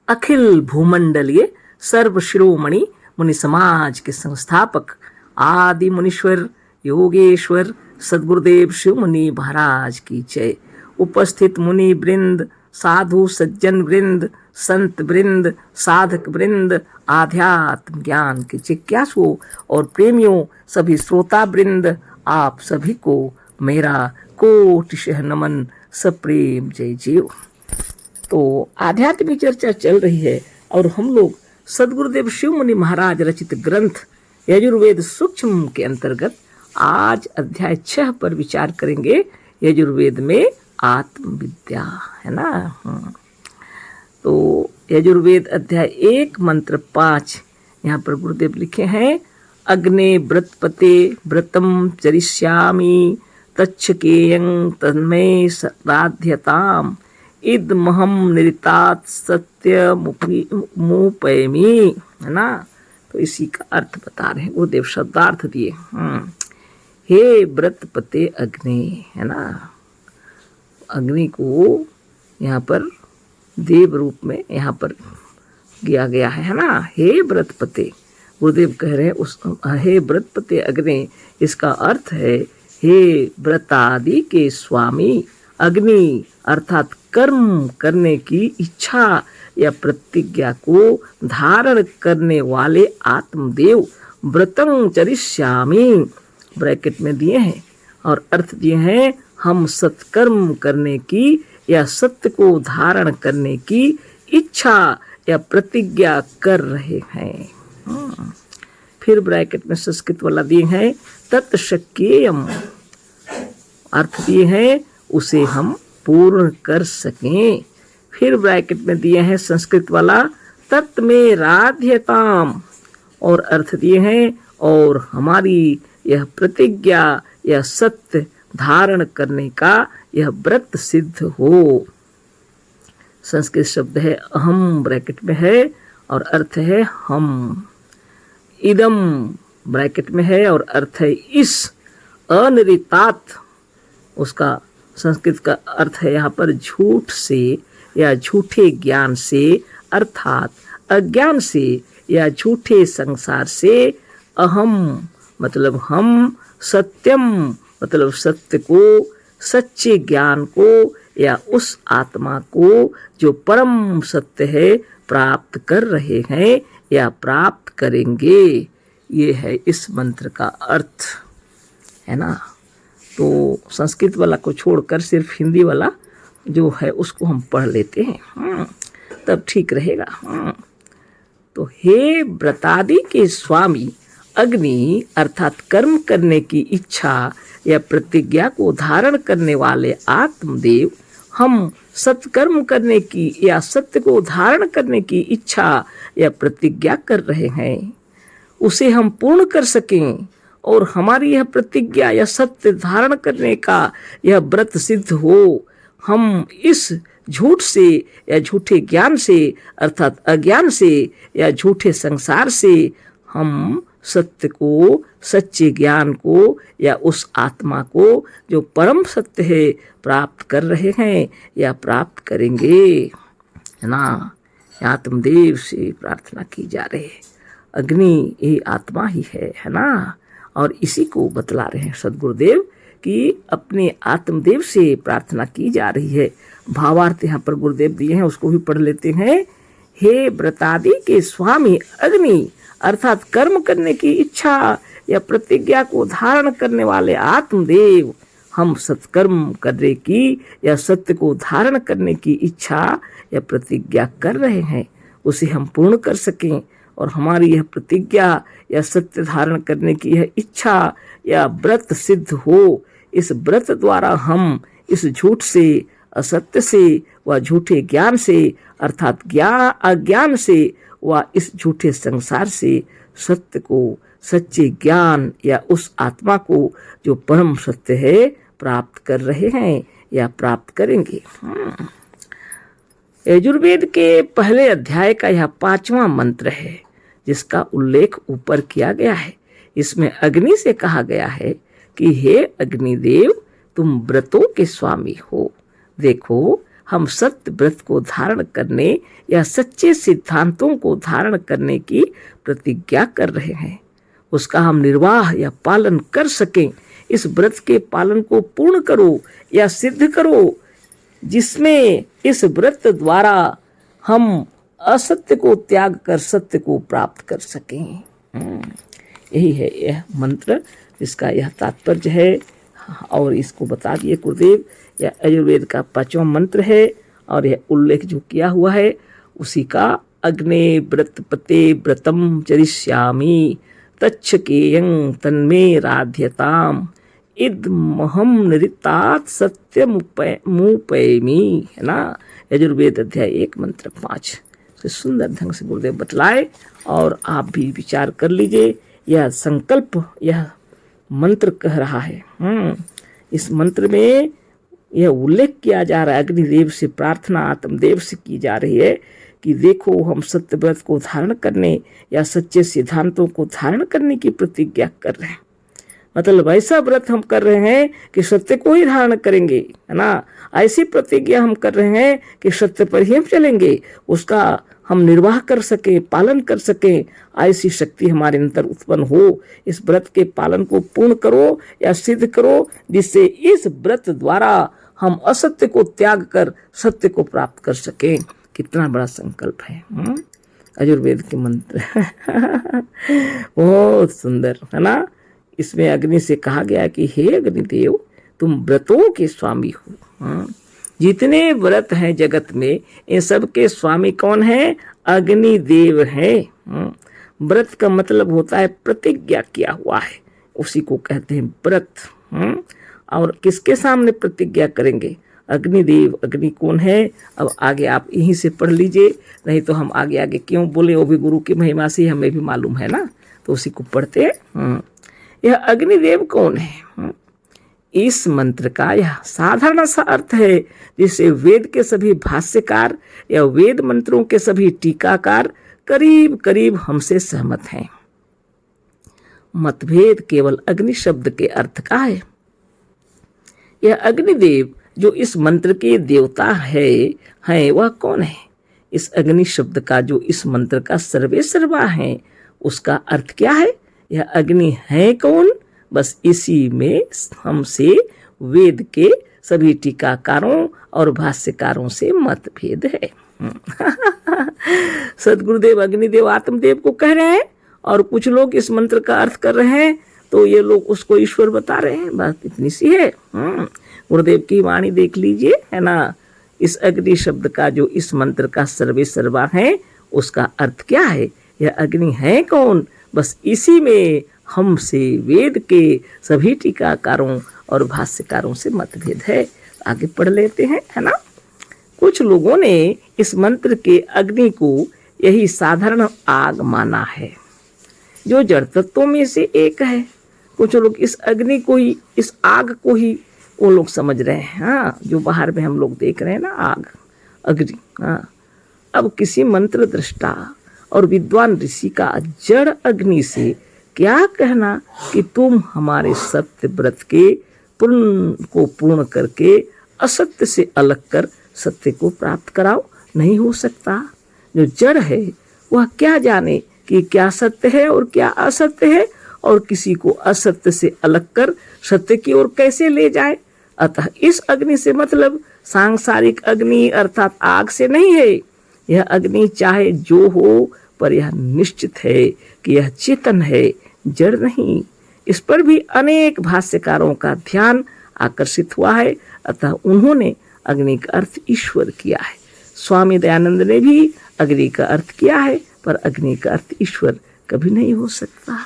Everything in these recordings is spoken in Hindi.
अखिल भूमंडलीय सर्व शिरोमणि मुनि समाज के संस्थापक आदि मुनीश्वर योगेश्वर सद्गुरुदेव शिव मुनि महाराज की जय। उपस्थित मुनि वृंद, साधु सज्जन वृंद, संत वृंद, साधक वृंद, आध्यात्म ज्ञान के जिज्ञासुओं और प्रेमियों, सभी श्रोता वृंद, आप सभी को मेरा कोटिशः नमन, सप्रेम जय जीव। तो आध्यात्मिक चर्चा चल रही है और हम लोग सद्गुरुदेव शिव मुनि महाराज रचित ग्रंथ यजुर्वेद सूक्ष्म के अंतर्गत आज अध्याय 6 पर विचार करेंगे। यजुर्वेद में आत्मविद्या है ना। तो यजुर्वेद अध्याय 1 मंत्र 5 यहाँ पर गुरुदेव लिखे हैं, अग्ने व्रतपते व्रतम चरिष्यामि तच्छकेयं तन्मे राध्यताम इदमहम निरितात सत्य मुपैमी, है ना। तो इसी का अर्थ बता रहे हैं गुरुदेव, शब्दार्थ दिए। हे व्रतपते अग्नि, है ना। अग्नि को यहाँ पर देव रूप में यहाँ पर किया गया है ना। हे व्रतपते, गुरुदेव कह रहे हैं उस हे व्रतपते अग्नि, इसका अर्थ है हे व्रतादि के स्वामी। अग्नि अर्थात कर्म करने की इच्छा या प्रतिज्ञा को धारण करने वाले आत्मदेव। व्रतं चरिष्यामि ब्रैकेट में दिए हैं और अर्थ दिए हैं, हम सत्कर्म करने की या सत्य को धारण करने की इच्छा या प्रतिज्ञा कर रहे हैं। फिर ब्रैकेट में संस्कृत वाला दिए हैं, तत्शक्येयम, अर्थ दिए हैं उसे हम पूर्ण कर सकें। फिर ब्रैकेट में दिए हैं संस्कृत वाला, तत् में राध्यताम, और अर्थ दिए हैं और हमारी यह प्रतिज्ञा या सत्य धारण करने का यह व्रत सिद्ध हो। संस्कृत शब्द है अहम ब्रैकेट में है और अर्थ है हम। इदम ब्रैकेट में है और अर्थ है इस। अनिरितात, उसका संस्कृत का अर्थ है यहाँ पर झूठ से या झूठे ज्ञान से, अर्थात अज्ञान से या झूठे संसार से। अहम मतलब हम, सत्यम मतलब सत्य को, सच्चे ज्ञान को या उस आत्मा को जो परम सत्य है प्राप्त कर रहे हैं या प्राप्त करेंगे। ये है इस मंत्र का अर्थ, है ना। तो संस्कृत वाला को छोड़कर सिर्फ हिंदी वाला जो है उसको हम पढ़ लेते हैं, तब ठीक रहेगा। तो हे व्रतादि के स्वामी, अग्नि अर्थात कर्म करने की इच्छा या प्रतिज्ञा को धारण करने वाले आत्मदेव, हम सत्कर्म करने की या सत्य को धारण करने की इच्छा या प्रतिज्ञा कर रहे हैं, उसे हम पूर्ण कर सकें और हमारी यह प्रतिज्ञा या सत्य धारण करने का यह व्रत सिद्ध हो। हम इस झूठ से या झूठे ज्ञान से, अर्थात अज्ञान से या झूठे संसार से हम सत्य को, सच्चे ज्ञान को या उस आत्मा को जो परम सत्य है प्राप्त कर रहे हैं या प्राप्त करेंगे, है ना। आत्मदेव से प्रार्थना की जा रही है। अग्नि ये आत्मा ही है ना। और इसी को बतला रहे हैं सद्गुरुदेव कि अपने आत्मदेव से प्रार्थना की जा रही है। भावार्थ यहाँ पर गुरुदेव दिए हैं, उसको भी पढ़ लेते हैं। हे व्रतादि के स्वामी अग्नि अर्थात कर्म करने की इच्छा या प्रतिज्ञा को धारण करने वाले आत्मदेव, हम सत्कर्म करने की या सत्य को धारण करने की इच्छा या प्रतिज्ञा कर रहे हैं, उसे हम पूर्ण कर सकें और हमारी यह प्रतिज्ञा या सत्य धारण करने की यह इच्छा या व्रत सिद्ध हो। इस व्रत द्वारा हम इस झूठ से, असत्य से व झूठे ज्ञान से, अर्थात अज्ञान से व इस झूठे संसार से सत्य को, सच्चे ज्ञान या उस आत्मा को जो परम सत्य है प्राप्त कर रहे हैं या प्राप्त करेंगे। यजुर्वेद के पहले अध्याय का यह 5वां मंत्र है जिसका उल्लेख ऊपर किया गया है। इसमें अग्नि से कहा गया है कि हे अग्निदेव, तुम व्रतों के स्वामी हो। देखो, हम सत्य व्रत को धारण करने या सच्चे सिद्धांतों को धारण करने की प्रतिज्ञा कर रहे हैं, उसका हम निर्वाह या पालन कर सकें। इस व्रत के पालन को पूर्ण करो या सिद्ध करो, जिसमें इस व्रत द्वारा हम असत्य को त्याग कर सत्य को प्राप्त कर सकें। यही है यह मंत्र, इसका यह तात्पर्य है। और इसको बता दिए गुरुदेव, यह आयुर्वेद का 5वां मंत्र है और यह उल्लेख जो किया हुआ है उसी का अग्ने व्रत पते व्रतम चरिष्यामि तच्छकेयं तन्मे राध्यताम इदमहम नृतात सत्यमुपैमि, है ना। यजुर्वेद अध्याय 1 मंत्र 5 से सुंदर ढंग से गुरुदेव बतलाए और आप भी विचार कर लीजिए। यह संकल्प यह मंत्र कह रहा है। इस मंत्र में यह उल्लेख किया जा रहा है, अग्निदेव से प्रार्थना आत्मदेव से की जा रही है कि देखो हम सत्य व्रत को धारण करने या सच्चे सिद्धांतों को धारण करने की प्रतिज्ञा कर रहे हैं। मतलब ऐसा व्रत हम कर रहे हैं कि सत्य को ही धारण करेंगे, है ना। ऐसी प्रतिज्ञा हम कर रहे हैं कि सत्य पर ही हम चलेंगे, उसका हम निर्वाह कर सके, पालन कर सके, ऐसी शक्ति हमारे अंदर उत्पन्न हो। इस व्रत के पालन को पूर्ण करो या सिद्ध करो, जिससे इस व्रत द्वारा हम असत्य को त्याग कर सत्य को प्राप्त कर सके। कितना बड़ा संकल्प है। आयुर्वेद के मंत्र बहुत सुंदर, है ना। इसमें अग्नि से कहा गया कि हे अग्निदेव, तुम व्रतों के स्वामी हो। जितने व्रत हैं जगत में, इन सब के स्वामी कौन है? अग्निदेव है। व्रत का मतलब होता है प्रतिज्ञा किया हुआ है, उसी को कहते हैं व्रत। और किसके सामने प्रतिज्ञा करेंगे? अग्निदेव। अग्नि कौन है? अब आगे आप यहीं से पढ़ लीजिए, नहीं तो हम आगे आगे क्यों बोले, वो भी गुरु की महिमा से हमें भी मालूम है ना, तो उसी को पढ़ते हैं। यह अग्निदेव कौन है? इस मंत्र का यह साधारण सा अर्थ है, जिसे वेद के सभी भाष्यकार या वेद मंत्रों के सभी टीकाकार करीब करीब हमसे सहमत हैं। मतभेद केवल अग्नि शब्द के अर्थ का है। यह अग्निदेव जो इस मंत्र के देवता है वह कौन है? इस अग्नि शब्द का जो इस मंत्र का सर्वे सर्वा है, उसका अर्थ क्या है? यह अग्नि है कौन? बस इसी में हमसे वेद के सभी टीकाकारों और भाष्यकारों से मतभेद है। सदगुरुदेव अग्निदेव आत्मदेव को कह रहे हैं और कुछ लोग इस मंत्र का अर्थ कर रहे हैं, तो ये लोग उसको ईश्वर बता रहे हैं। बात इतनी सी है। गुरुदेव की वाणी देख लीजिए, है ना। इस अग्नि शब्द का जो इस मंत्र का सर्वे सर्वा है, उसका अर्थ क्या है? यह अग्नि है कौन? बस इसी में हमसे वेद के सभी टीकाकारों और भाष्यकारों से मतभेद है। आगे पढ़ लेते हैं, है ना। कुछ लोगों ने इस मंत्र के अग्नि को यही साधारण आग माना है, जो जड़ तत्वों में से एक है। कुछ लोग इस अग्नि को ही, इस आग को ही वो लोग समझ रहे हैं। हाँ, जो बाहर में हम लोग देख रहे हैं ना, आग, अग्नि। हाँ, अब किसी मंत्र दृष्टा और विद्वान ऋषि का जड़ अग्नि से क्या कहना कि तुम हमारे सत्य व्रत के पूर्ण करके असत्य से अलग कर सत्य को प्राप्त कराओ? नहीं हो सकता। जो जड़ है वह क्या जाने कि क्या सत्य है और क्या असत्य है, और किसी को असत्य से अलग कर सत्य की ओर कैसे ले जाए। अतः इस अग्नि से मतलब सांसारिक अग्नि अर्थात आग से नहीं है। यह अग्नि चाहे जो हो, पर यह निश्चित है कि यह चेतन है, जड़ नहीं। इस पर भी अनेक भाष्यकारों का ध्यान आकर्षित हुआ है, अतः उन्होंने अग्नि का अर्थ ईश्वर किया है। स्वामी दयानंद ने भी अग्नि का अर्थ किया है, पर अग्नि का अर्थ ईश्वर कभी नहीं हो सकता।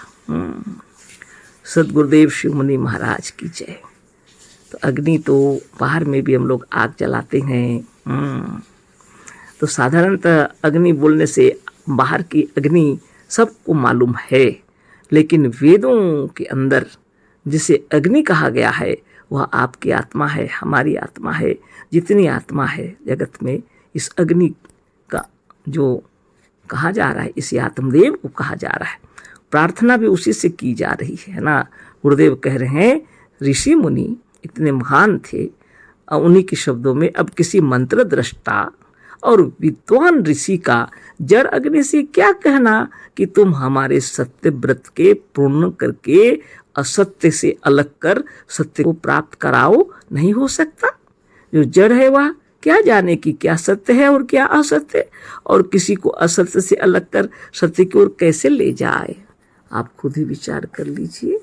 सदगुरुदेव शिव मुनि महाराज की जय। तो अग्नि तो बाहर में भी हम लोग आग जलाते हैं। तो साधारणतः अग्नि बोलने से बाहर की अग्नि सबको मालूम है, लेकिन वेदों के अंदर जिसे अग्नि कहा गया है वह आपकी आत्मा है, हमारी आत्मा है। जितनी आत्मा है जगत में, इस अग्नि का जो कहा जा रहा है, इसी आत्मदेव को कहा जा रहा है। प्रार्थना भी उसी से की जा रही है ना। गुरुदेव कह रहे हैं ऋषि मुनि इतने महान थे, उन्हीं के शब्दों में, अब किसी मंत्र दृष्टा और विद्वान ऋषि का जड़ अग्नि से क्या कहना कि तुम हमारे सत्य व्रत के पूर्ण करके असत्य से अलग कर सत्य को प्राप्त कराओ, नहीं हो सकता। जो जड़ है वह क्या जाने कि क्या सत्य है और क्या असत्य, और किसी को असत्य से अलग कर सत्य की ओर कैसे ले जाए। आप खुद ही विचार कर लीजिए।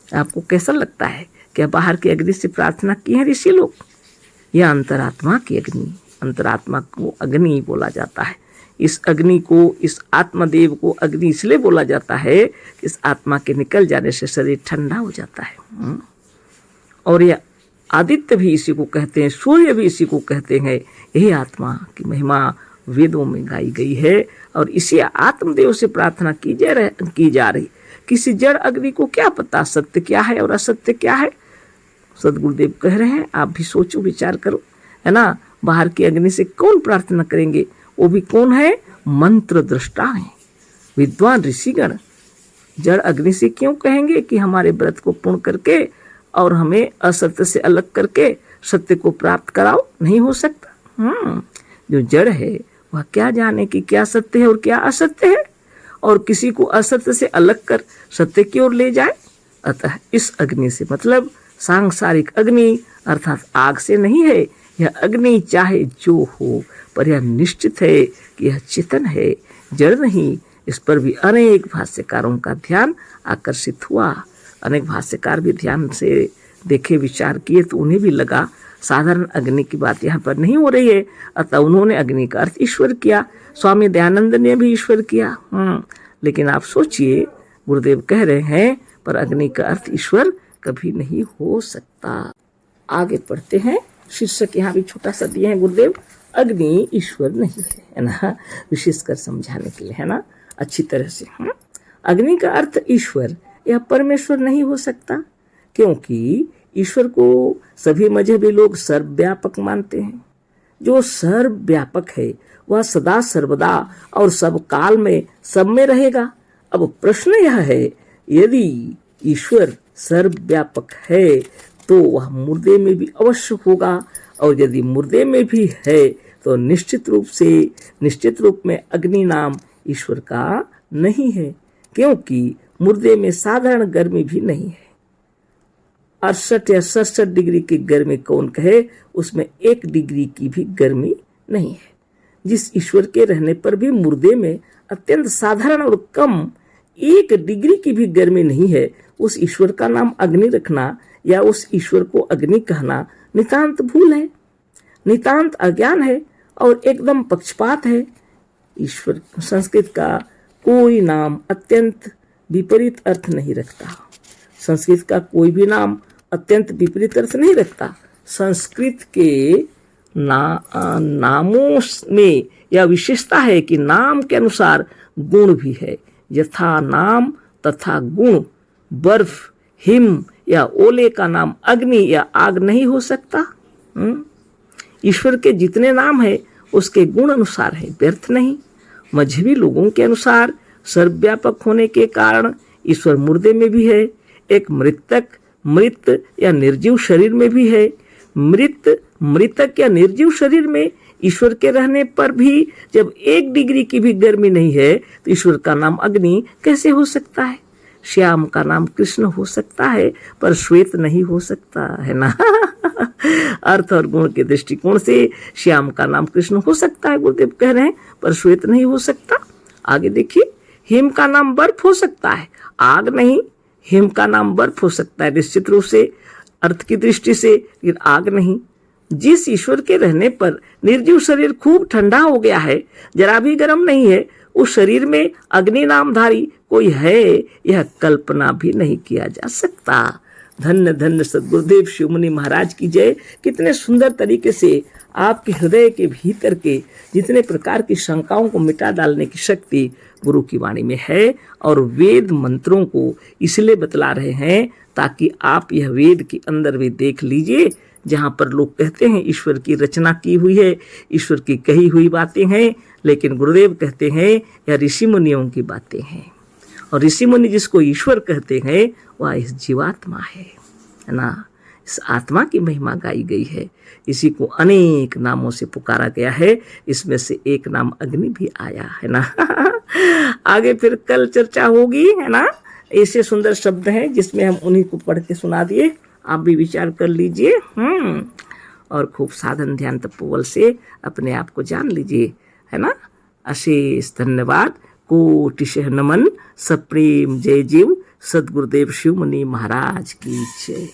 आपको कैसा लगता है? क्या बाहर की अग्नि से प्रार्थना की है ऋषि लोग? यह अंतरात्मा की अग्नि, अंतरात्मा को अग्नि बोला जाता है। इस अग्नि को, इस आत्मदेव को अग्नि इसलिए बोला जाता है कि इस आत्मा के निकल जाने से शरीर ठंडा हो जाता है। और यह आदित्य भी इसी को कहते हैं, सूर्य भी इसी को कहते हैं। यही आत्मा की महिमा वेदों में गाई गई है और इसी आत्मदेव से प्रार्थना की जा रही। किसी जड़ अग्नि को क्या पता सत्य क्या है और असत्य क्या है? सदगुरुदेव कह रहे हैं, आप भी सोचो, विचार करो, है ना। बाहर की अग्नि से कौन प्रार्थना करेंगे? वो भी कौन है? मंत्र दृष्टा है, विद्वान ऋषिगण। जड़ अग्नि से क्यों कहेंगे कि हमारे व्रत को पूर्ण करके और हमें असत्य से अलग करके सत्य को प्राप्त कराओ? नहीं हो सकता। जो जड़ है वह क्या जाने कि क्या सत्य है और क्या असत्य है, और किसी को असत्य से अलग कर सत्य की ओर ले जाए। अतः इस अग्नि से मतलब सांसारिक अग्नि अर्थात आग से नहीं है। यह अग्नि चाहे जो हो, पर यह निश्चित है कि यह चेतन है, जड़ नहीं। इस पर भी अनेक भाष्यकारों का ध्यान आकर्षित हुआ। अनेक भाष्यकार भी ध्यान से देखे, विचार किए, तो उन्हें भी लगा साधारण अग्नि की बात यहाँ पर नहीं हो रही है। अतः उन्होंने अग्नि का अर्थ ईश्वर किया। स्वामी दयानंद ने भी ईश्वर किया। लेकिन आप सोचिए, गुरुदेव कह रहे हैं पर अग्नि का अर्थ ईश्वर कभी नहीं हो सकता। आगे पढ़ते हैं। शीर्षक यहाँ भी छोटा सा दिए हैं गुरुदेव, अग्नि ईश्वर नहीं है ना, विशेषकर समझाने के लिए, है ना, अच्छी तरह से। अग्नि का अर्थ ईश्वर या परमेश्वर नहीं हो सकता, क्योंकि ईश्वर को सभी मजहबी लोग सर्वव्यापक मानते हैं। जो सर्वव्यापक है वह सदा सर्वदा और सब काल में सब में रहेगा। अब प्रश्न यह है, यदि ईश्वर सर्वव्यापक है तो वह मुर्दे में भी अवश्य होगा, और यदि मुर्दे में भी है तो निश्चित रूप में अग्नि नाम ईश्वर का नहीं है, क्योंकि मुर्दे में साधारण गर्मी भी नहीं है। 68 या 67 डिग्री की गर्मी कौन कहे, उसमें 1 डिग्री की भी गर्मी नहीं है। जिस ईश्वर के रहने पर भी मुर्दे में अत्यंत साधारण और कम 1 डिग्री की भी गर्मी नहीं है, उस ईश्वर का नाम अग्नि रखना या उस ईश्वर को अग्नि कहना नितांत भूल है, नितांत अज्ञान है और एकदम पक्षपात है। ईश्वर संस्कृत का कोई नाम अत्यंत विपरीत अर्थ नहीं रखता। संस्कृत का कोई भी नाम अत्यंत विपरीत अर्थ नहीं रखता। संस्कृत के नामों में यह विशेषता है कि नाम के अनुसार गुण भी है। यथा नाम तथा गुण। बर्फ, हिम या ओले का नाम अग्नि या आग नहीं हो सकता। ईश्वर के जितने नाम है उसके गुण अनुसार है, व्यर्थ नहीं। मजहबी लोगों के अनुसार सर्वव्यापक होने के कारण ईश्वर मुर्दे में भी है, एक मृत या निर्जीव शरीर में भी है। मृतक या निर्जीव शरीर में ईश्वर के रहने पर भी जब 1 डिग्री की भी गर्मी नहीं है तो ईश्वर का नाम अग्नि कैसे हो सकता है? श्याम का नाम कृष्ण हो सकता है पर श्वेत नहीं हो सकता, है ना। अर्थ और गुण के दृष्टिकोण से श्याम का नाम कृष्ण हो सकता है, गुरुदेव कह रहे हैं, पर श्वेत नहीं हो सकता। आगे देखिए, हिम का नाम बर्फ हो सकता है, आग नहीं। हिम का नाम बर्फ हो सकता है निश्चित रूप से अर्थ की दृष्टि से, लेकिन आग नहीं। जिस ईश्वर के रहने पर निर्जीव शरीर खूब ठंडा हो गया है, जरा भी गर्म नहीं है, उस शरीर में अग्नि नामधारी कोई है, यह कल्पना भी नहीं किया जा सकता। धन्य धन्य सद्गुरुदेव शिवमुनि महाराज की जय। कितने सुंदर तरीके से आपके हृदय के भीतर के जितने प्रकार की शंकाओं को मिटा डालने की शक्ति गुरु की वाणी में है, और वेद मंत्रों को इसलिए बतला रहे हैं ताकि आप यह वेद के अंदर भी देख लीजिए, जहाँ पर लोग कहते हैं ईश्वर की रचना की हुई है, ईश्वर की कही हुई बातें हैं, लेकिन गुरुदेव कहते हैं यह ऋषि मुनियों की बातें हैं। और ऋषि मुनि जिसको ईश्वर कहते हैं वह इस जीवात्मा है ना। इस आत्मा की महिमा गाई गई है। इसी को अनेक नामों से पुकारा गया है, इसमें से एक नाम अग्नि भी आया है ना। आगे फिर कल चर्चा होगी, है ना। ऐसे सुंदर शब्द हैं जिसमें हम उन्हीं को पढ़ के सुना दिए, आप भी विचार कर लीजिए। और खूब साधन ध्यान तपोबल से अपने आप को जान लीजिए, है ना। अशेष धन्यवाद, कोटिशः नमन, सप्रेम जय जीव, सदगुरुदेव शिव मुनि महाराज की जय।